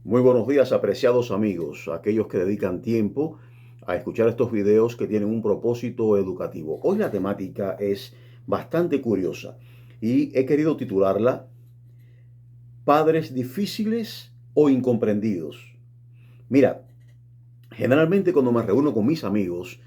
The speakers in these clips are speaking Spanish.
Muy buenos días, apreciados amigos, aquellos que dedican tiempo a escuchar estos videos que tienen un propósito educativo. Hoy la temática es bastante curiosa y he querido titularla Padres difíciles o incomprendidos. Mira, generalmente cuando me reúno con mis amigos,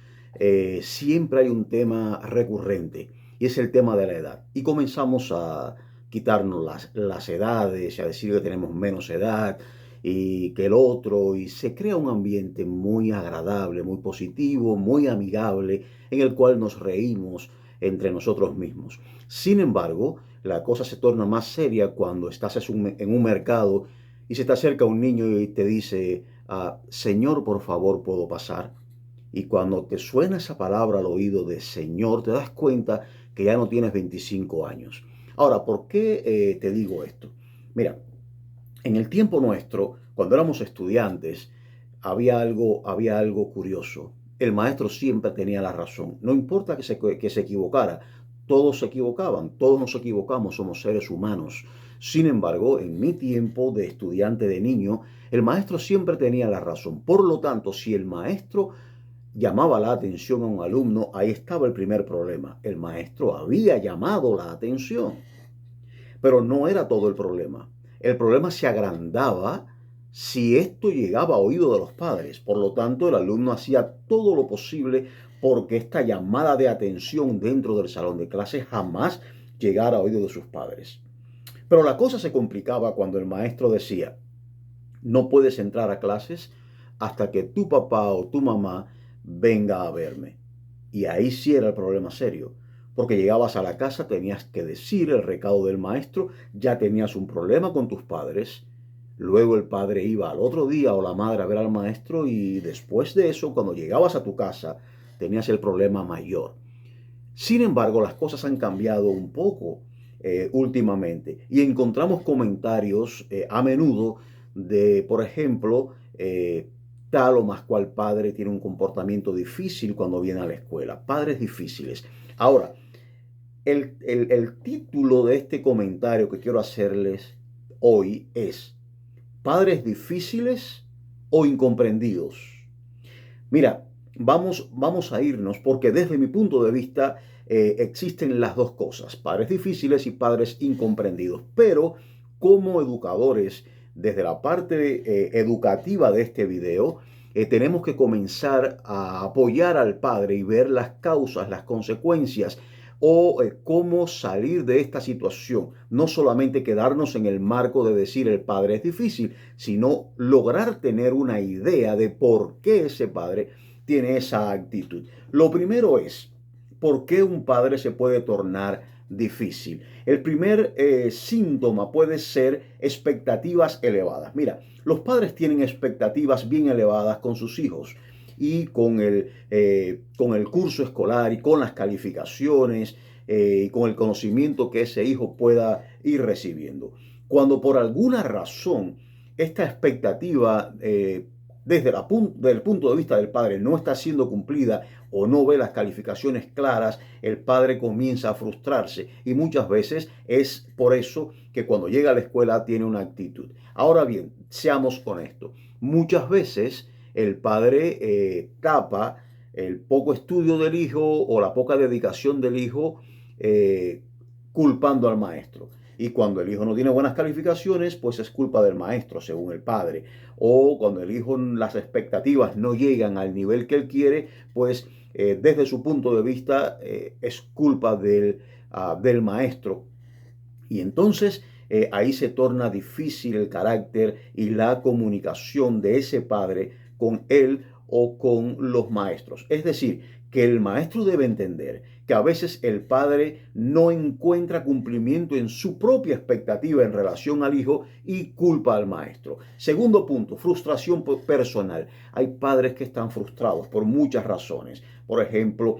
siempre hay un tema recurrente y es el tema de la edad. Y comenzamos a quitarnos las edades y a decir que tenemos menos edad y que el otro, y se crea un ambiente muy agradable, muy positivo, muy amigable, en el cual nos reímos entre nosotros mismos. Sin embargo, la cosa se torna más seria cuando estás en un mercado y se te acerca un niño y te dice, Señor, por favor, ¿puedo pasar? Y cuando te suena esa palabra al oído de Señor, te das cuenta que ya no tienes 25 años. Ahora, ¿por qué te digo esto? Mira, en el tiempo nuestro, cuando éramos estudiantes, había algo curioso. El maestro siempre tenía la razón. No importa que se equivocara, todos se equivocaban, todos nos equivocamos, somos seres humanos. Sin embargo, en mi tiempo de estudiante de niño, el maestro siempre tenía la razón. Por lo tanto, si el maestro llamaba la atención a un alumno, ahí estaba el primer problema. El maestro había llamado la atención. Pero no era todo el problema. El problema se agrandaba si esto llegaba a oído de los padres. Por lo tanto, el alumno hacía todo lo posible porque esta llamada de atención dentro del salón de clase jamás llegara a oído de sus padres. Pero la cosa se complicaba cuando el maestro decía, no puedes entrar a clases hasta que tu papá o tu mamá venga a verme. Y ahí sí era el problema serio, porque llegabas a la casa, tenías que decir el recado del maestro, ya tenías un problema con tus padres, luego el padre iba al otro día o la madre a ver al maestro y después de eso, cuando llegabas a tu casa, tenías el problema mayor. Sin embargo, las cosas han cambiado un poco últimamente y encontramos comentarios a menudo de, por ejemplo, tal o más cual padre tiene un comportamiento difícil cuando viene a la escuela. Padres difíciles. Ahora, el título de este comentario que quiero hacerles hoy es ¿Padres difíciles o incomprendidos? Mira, vamos a irnos porque desde mi punto de vista existen las dos cosas, padres difíciles y padres incomprendidos. Pero como educadores, desde la parte educativa de este video, tenemos que comenzar a apoyar al padre y ver las causas, las consecuencias o cómo salir de esta situación. No solamente quedarnos en el marco de decir el padre es difícil, sino lograr tener una idea de por qué ese padre tiene esa actitud. Lo primero es, ¿por qué un padre se puede tornar difícil? El primer síntoma puede ser expectativas elevadas. Mira, los padres tienen expectativas bien elevadas con sus hijos y con el curso escolar y con las calificaciones y con el conocimiento que ese hijo pueda ir recibiendo. Cuando por alguna razón esta expectativa desde el punto de vista del padre no está siendo cumplida o no ve las calificaciones claras, el padre comienza a frustrarse y muchas veces es por eso que cuando llega a la escuela tiene una actitud. Ahora bien, seamos honestos, muchas veces el padre tapa el poco estudio del hijo o la poca dedicación del hijo culpando al maestro. Y cuando el hijo no tiene buenas calificaciones, pues es culpa del maestro, según el padre. O cuando el hijo, las expectativas no llegan al nivel que él quiere, pues desde su punto de vista es culpa del maestro. Y entonces ahí se torna difícil el carácter y la comunicación de ese padre con él o con los maestros. Es decir, que el maestro debe entender que a veces el padre no encuentra cumplimiento en su propia expectativa en relación al hijo y culpa al maestro. Segundo punto, frustración personal. Hay padres que están frustrados por muchas razones. Por ejemplo,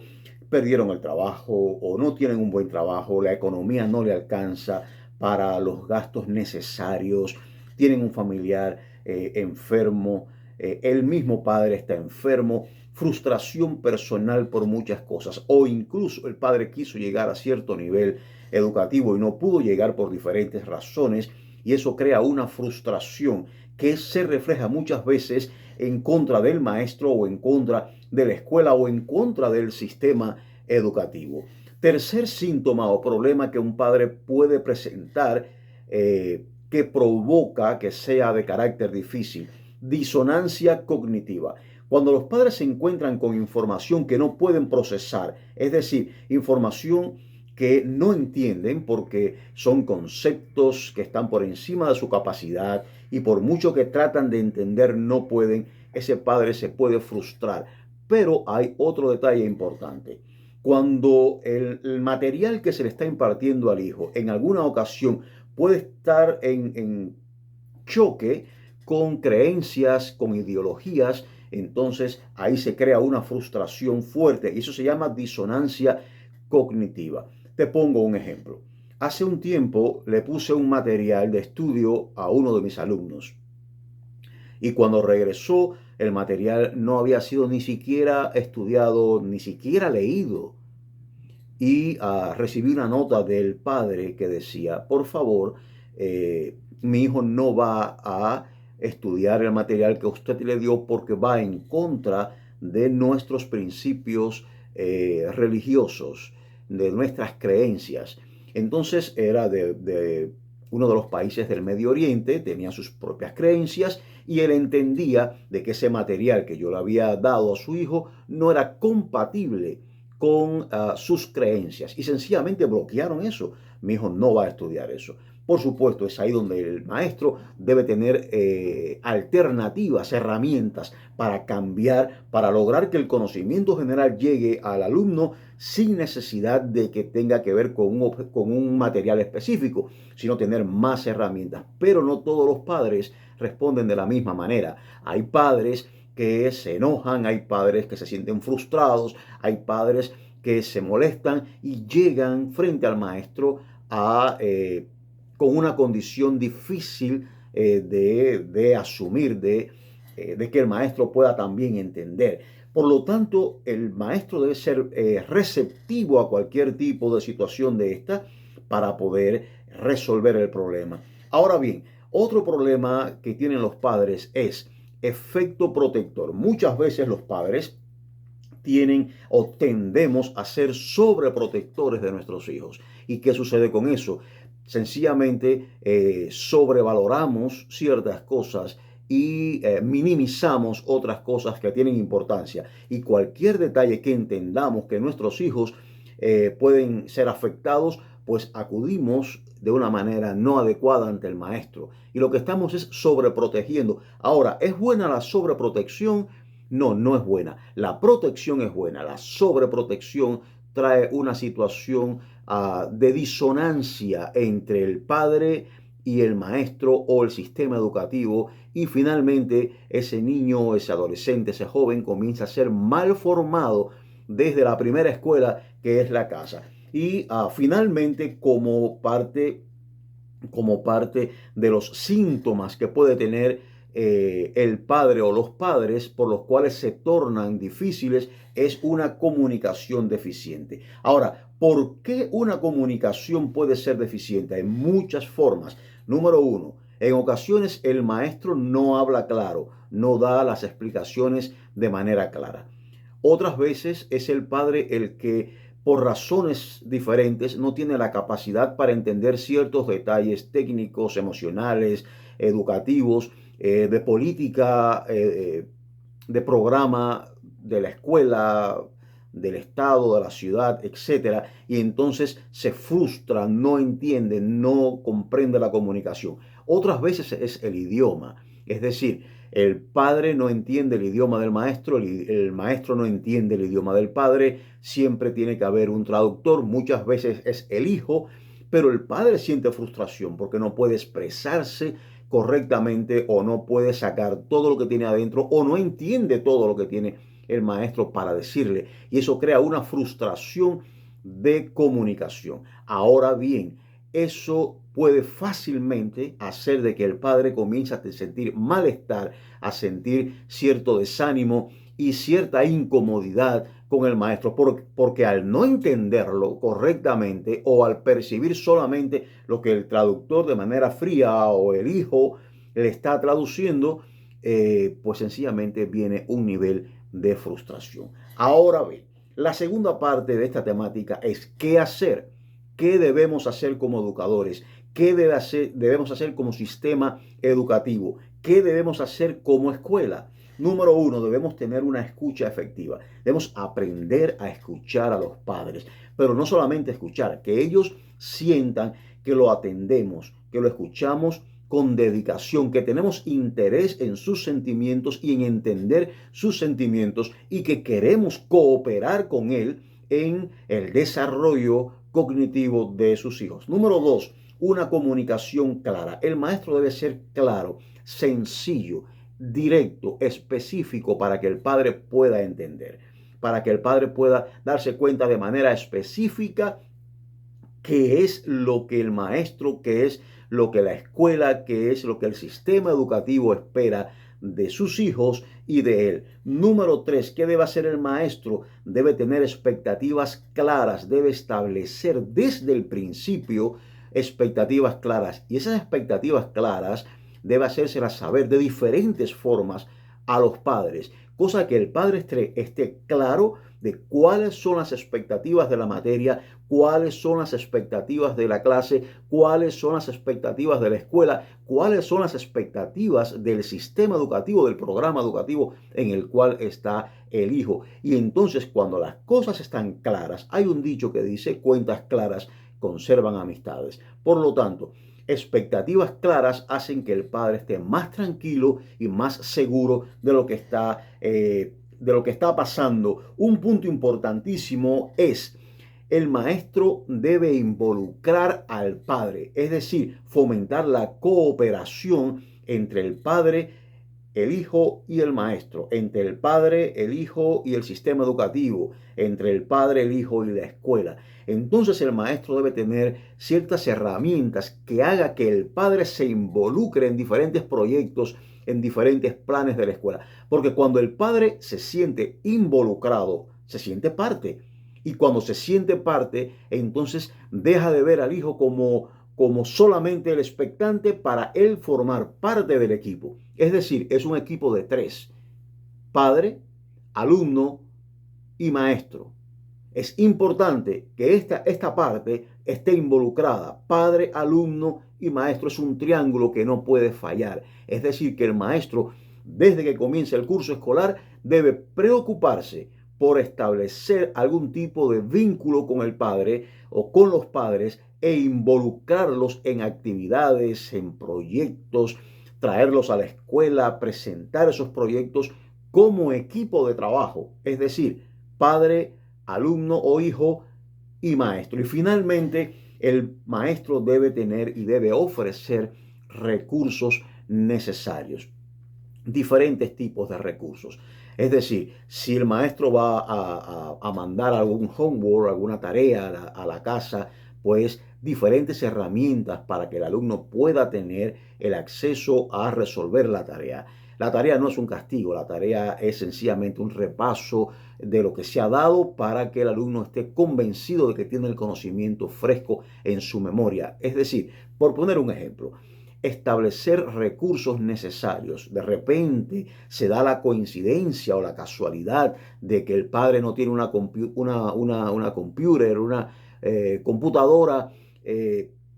perdieron el trabajo o no tienen un buen trabajo, la economía no le alcanza para los gastos necesarios, tienen un familiar enfermo, el mismo padre está enfermo, frustración personal por muchas cosas, o incluso el padre quiso llegar a cierto nivel educativo y no pudo llegar por diferentes razones y eso crea una frustración que se refleja muchas veces en contra del maestro o en contra de la escuela o en contra del sistema educativo. Tercer síntoma o problema que un padre puede presentar que provoca que sea de carácter difícil: disonancia cognitiva. Cuando los padres se encuentran con información que no pueden procesar, es decir, información que no entienden porque son conceptos que están por encima de su capacidad y por mucho que tratan de entender no pueden, ese padre se puede frustrar. Pero hay otro detalle importante. Cuando el material que se le está impartiendo al hijo en alguna ocasión puede estar en choque con creencias, con ideologías, entonces ahí se crea una frustración fuerte y eso se llama disonancia cognitiva. Te pongo un ejemplo. Hace un tiempo le puse un material de estudio a uno de mis alumnos y cuando regresó el material no había sido ni siquiera estudiado, ni siquiera leído. Y recibí una nota del padre que decía: por favor, mi hijo no va a estudiar el material que usted le dio porque va en contra de nuestros principios religiosos, de nuestras creencias. Entonces era de uno de los países del Medio Oriente, tenía sus propias creencias y él entendía de que ese material que yo le había dado a su hijo no era compatible con sus creencias y sencillamente bloquearon eso. Mi hijo no va a estudiar eso. Por supuesto, es ahí donde el maestro debe tener alternativas, herramientas para cambiar, para lograr que el conocimiento general llegue al alumno sin necesidad de que tenga que ver con un material específico, sino tener más herramientas. Pero no todos los padres responden de la misma manera. Hay padres que se enojan, hay padres que se sienten frustrados, hay padres que se molestan y llegan frente al maestro con una condición difícil de asumir, de que el maestro pueda también entender. Por lo tanto, el maestro debe ser receptivo a cualquier tipo de situación de esta para poder resolver el problema. Ahora bien, otro problema que tienen los padres es efecto protector. Muchas veces los padres tienen o tendemos a ser sobreprotectores de nuestros hijos. ¿Y qué sucede con eso? Sencillamente sobrevaloramos ciertas cosas y minimizamos otras cosas que tienen importancia. Y cualquier detalle que entendamos que nuestros hijos pueden ser afectados, pues acudimos de una manera no adecuada ante el maestro. Y lo que estamos es sobreprotegiendo. Ahora, ¿es buena la sobreprotección? No, no es buena. La protección es buena. La sobreprotección trae una situación de disonancia entre el padre y el maestro o el sistema educativo y finalmente ese niño, ese adolescente, ese joven comienza a ser mal formado desde la primera escuela que es la casa. Y finalmente como parte de los síntomas que puede tener el padre o los padres por los cuales se tornan difíciles es una comunicación deficiente. Ahora, ¿por qué una comunicación puede ser deficiente? Hay muchas formas. Número uno, en ocasiones el maestro no habla claro, no da las explicaciones de manera clara. Otras veces es el padre el que por razones diferentes no tiene la capacidad para entender ciertos detalles técnicos, emocionales, educativos, de política, de programa de la escuela, del estado, de la ciudad, etcétera, y entonces se frustra, no entiende, no comprende la comunicación. Otras veces es el idioma, es decir, el padre no entiende el idioma del maestro, el maestro no entiende el idioma del padre, siempre tiene que haber un traductor, muchas veces es el hijo, pero el padre siente frustración porque no puede expresarse correctamente o no puede sacar todo lo que tiene adentro o no entiende todo lo que tiene el maestro para decirle y eso crea una frustración de comunicación. Ahora bien, eso puede fácilmente hacer de que el padre comience a sentir malestar, a sentir cierto desánimo y cierta incomodidad con el maestro, porque al no entenderlo correctamente o al percibir solamente lo que el traductor de manera fría o el hijo le está traduciendo, pues sencillamente viene un nivel de frustración. Ahora bien, la segunda parte de esta temática es qué hacer, qué debemos hacer como educadores, qué debemos hacer como sistema educativo, qué debemos hacer como escuela. Número uno, debemos tener una escucha efectiva. Debemos aprender a escuchar a los padres, pero no solamente escuchar, que ellos sientan que lo atendemos, que lo escuchamos con dedicación, que tenemos interés en sus sentimientos y en entender sus sentimientos y que queremos cooperar con él en el desarrollo cognitivo de sus hijos. Número dos, una comunicación clara. El maestro debe ser claro, sencillo, directo, específico para que el padre pueda entender, para que el padre pueda darse cuenta de manera específica qué es lo que el maestro, qué es lo que la escuela, qué es lo que el sistema educativo espera de sus hijos y de él. Número tres, ¿qué debe hacer el maestro? Debe tener expectativas claras, debe establecer desde el principio expectativas claras. Y esas expectativas claras debe hacérselas saber de diferentes formas a los padres, cosa que el padre esté claro de cuáles son las expectativas de la materia, cuáles son las expectativas de la clase, cuáles son las expectativas de la escuela, cuáles son las expectativas del sistema educativo, del programa educativo en el cual está el hijo. Y entonces cuando las cosas están claras, hay un dicho que dice, cuentas claras conservan amistades. Por lo tanto, expectativas claras hacen que el padre esté más tranquilo y más seguro de lo que está pasando. Un punto importantísimo es el maestro debe involucrar al padre, es decir, fomentar la cooperación entre el padre, el hijo y el maestro, entre el padre, el hijo y el sistema educativo, entre el padre, el hijo y la escuela. Entonces el maestro debe tener ciertas herramientas que haga que el padre se involucre en diferentes proyectos, en diferentes planes de la escuela. Porque cuando el padre se siente involucrado, se siente parte. Y cuando se siente parte, entonces deja de ver al hijo como solamente el expectante para él formar parte del equipo. Es decir, es un equipo de tres: padre, alumno y maestro. Es importante que esta parte esté involucrada. Padre, alumno y maestro es un triángulo que no puede fallar. Es decir, que el maestro, desde que comienza el curso escolar, debe preocuparse por establecer algún tipo de vínculo con el padre o con los padres e involucrarlos en actividades, en proyectos, traerlos a la escuela, presentar esos proyectos como equipo de trabajo. Es decir, padre, alumno o hijo y maestro. Y finalmente, el maestro debe tener y debe ofrecer recursos necesarios, diferentes tipos de recursos. Es decir, si el maestro va a mandar algún homework, alguna tarea a la casa, pues diferentes herramientas para que el alumno pueda tener el acceso a resolver la tarea. La tarea no es un castigo, la tarea es sencillamente un repaso de lo que se ha dado para que el alumno esté convencido de que tiene el conocimiento fresco en su memoria. Es decir, por poner un ejemplo, establecer recursos necesarios. De repente se da la coincidencia o la casualidad de que el padre no tiene una computadora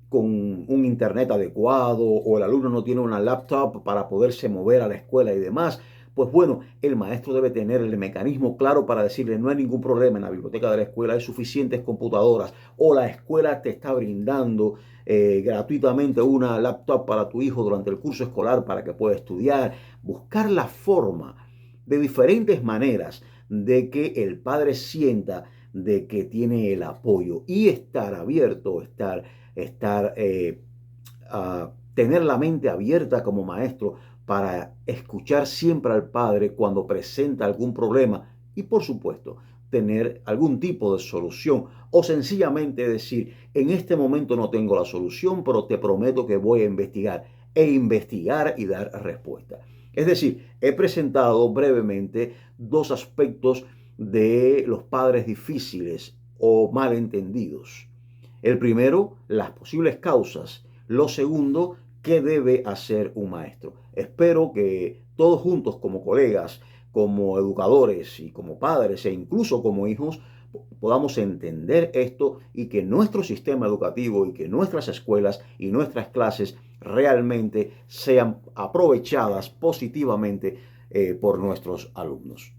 con un internet adecuado, o el alumno no tiene una laptop para poderse mover a la escuela y demás. Pues bueno, el maestro debe tener el mecanismo claro para decirle: no hay ningún problema, en la biblioteca de la escuela hay suficientes computadoras, o la escuela te está brindando gratuitamente una laptop para tu hijo durante el curso escolar para que pueda estudiar. Buscar la forma de diferentes maneras de que el padre sienta de que tiene el apoyo y estar abierto, tener la mente abierta como maestro para escuchar siempre al padre cuando presenta algún problema y, por supuesto, tener algún tipo de solución, o sencillamente decir: en este momento no tengo la solución, pero te prometo que voy a investigar y dar respuesta. Es decir, he presentado brevemente dos aspectos de los padres difíciles o malentendidos. El primero, las posibles causas. Lo segundo, qué debe hacer un maestro. Espero que todos juntos como colegas, como educadores y como padres e incluso como hijos podamos entender esto y que nuestro sistema educativo y que nuestras escuelas y nuestras clases realmente sean aprovechadas positivamente por nuestros alumnos.